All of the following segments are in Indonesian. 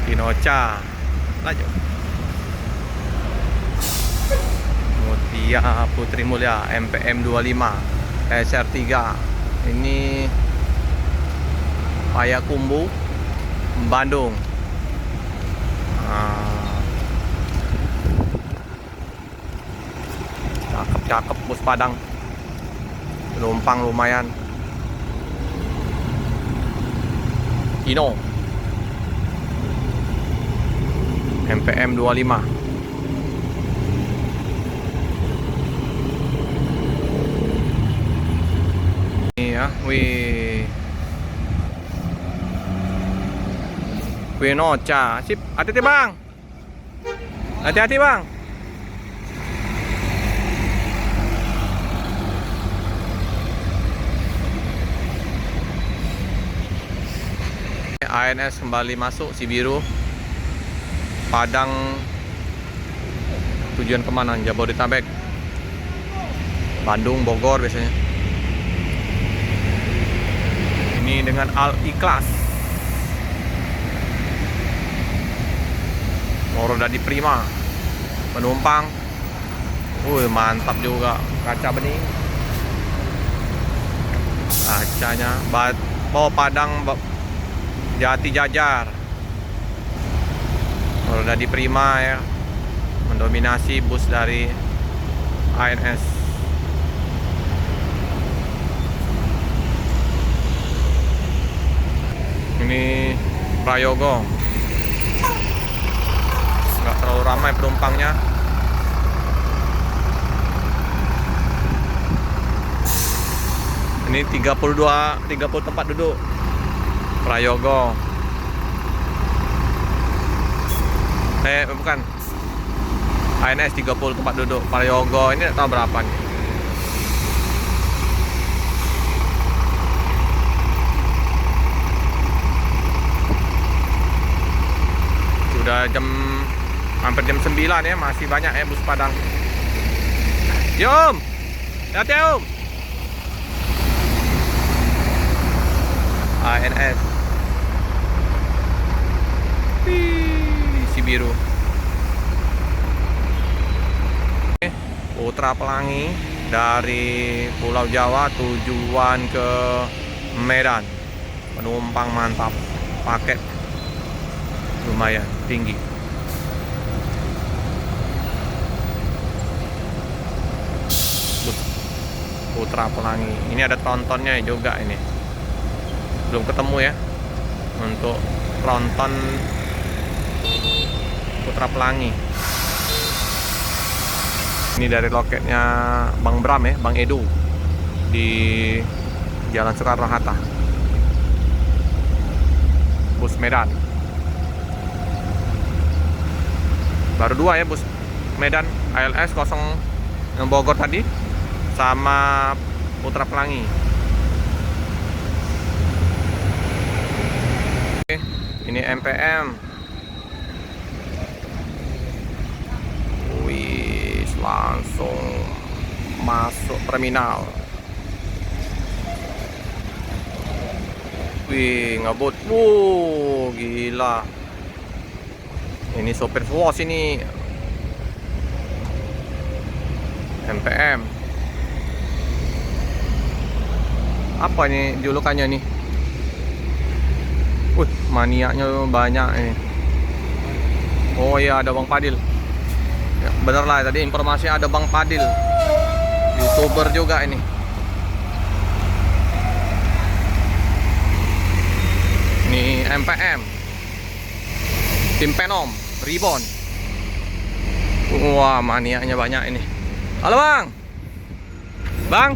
Tinocha. Lanjut. Mutia Putri Mulia MPM 25 SR3. Ini Payakumbuh, Bandung. Cakep bus Padang. Penumpang lumayan. Ino MPM 25. Ini ya, Winocha. Sip, hati-hati bang. Hati-hati bang. ANS kembali masuk Sibiru, Padang. Tujuan kemana? Jabodetabek, Bandung, Bogor biasanya. Ini dengan Al Ikhlas. Morodadi Prima. Penumpang. Mantap juga. Kaca bening. Kacanya. Bawa Padang. Jati Jajar. Morodadi Prima ya. Mendominasi bus dari ANS. Ini Prayogo. Nggak terlalu ramai penumpangnya. Ini 30 tempat duduk. Prayogo. Bukan. ANS 30 tempat duduk. Prayogo ini tak tahu berapa nih. Sudah hampir jam 9 ya, masih banyak ya bus Padang. Om, hati-hati Om. ANS Sibiru. Putra Pelangi dari Pulau Jawa tujuan ke Medan. Penumpang mantap, paket lumayan tinggi. Putra Pelangi. Ini ada trontonnya juga ini. Belum ketemu ya untuk tronton Putra Pelangi. Ini dari loketnya Bang Bram ya, Bang Edu di Jalan Soekarno-Hatta. Bus Medan. Baru 2 ya bus Medan, ALS 0 yang Bogor tadi sama Putra Pelangi. Ini MPM. Langsung masuk terminal. Ngebut. Gila. Ini sopir SWOS ini. MPM. Apa ini julukannya nih? Maniaknya banyak ini. Oh iya, ada Bang Padil. Ya, bener lah tadi informasi ada Bang Padil, YouTuber juga ini. Ini MPM, Tim Penom, Ribon. Wah, maniaknya banyak ini. Halo Bang. Bang.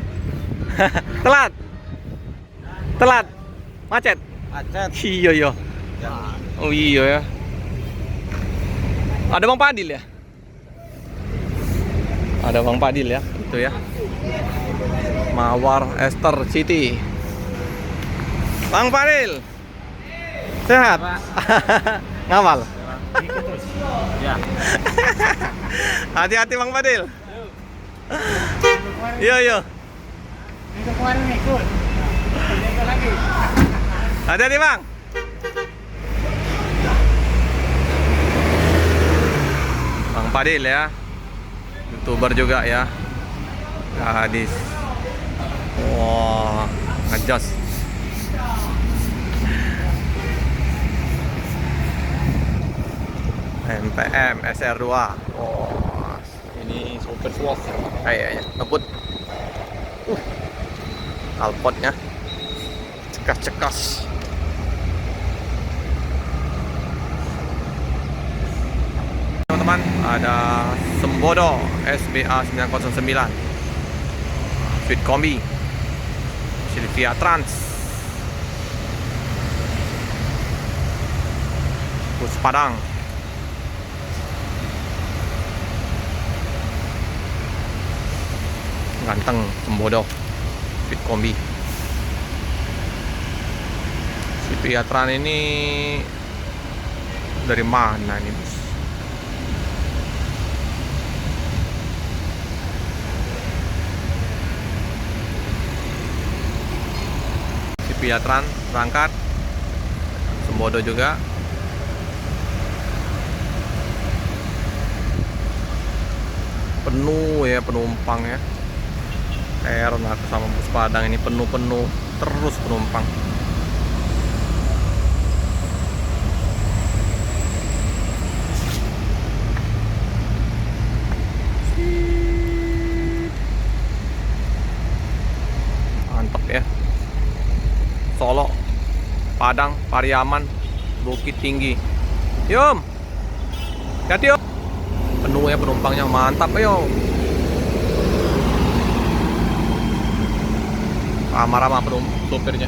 Telat. Macet. Iya. Oh iya ya. Ada Bang Padil ya? Ada Bang Padil ya, itu ya. Mawar Ester City. Bang Padil. Sehat? Ngawal? Ya. Hati-hati Bang Padil. Iya. Minggu kemarin ikut. Ikut lagi. Hati-hati Bang. Fadil ya, YouTuber juga ya, gadis. Wah, ngejas. MPM SR2. Oh, ini super swap kayaknya. Ngebut. Alpotnya cekas-cekas. Teman-teman, ada Sembodo SBA 909 Sweet Kombi Silvia Trans Bus Padang. Ganteng Sembodo Sweet Kombi. Si Piatran ini dari mana ini bus? Si Piatran berangkat, Sembodo juga. Penuh ya penumpang ya. Heran aku sama bus Padang ini, penuh-penuh terus penumpang. Mantap ya. Solo, Padang, Pariaman, Bukit Tinggi. Yum, hati-hati yuk. Penuh ya penumpangnya, mantap ayo. Ramah-ramah sopirnya.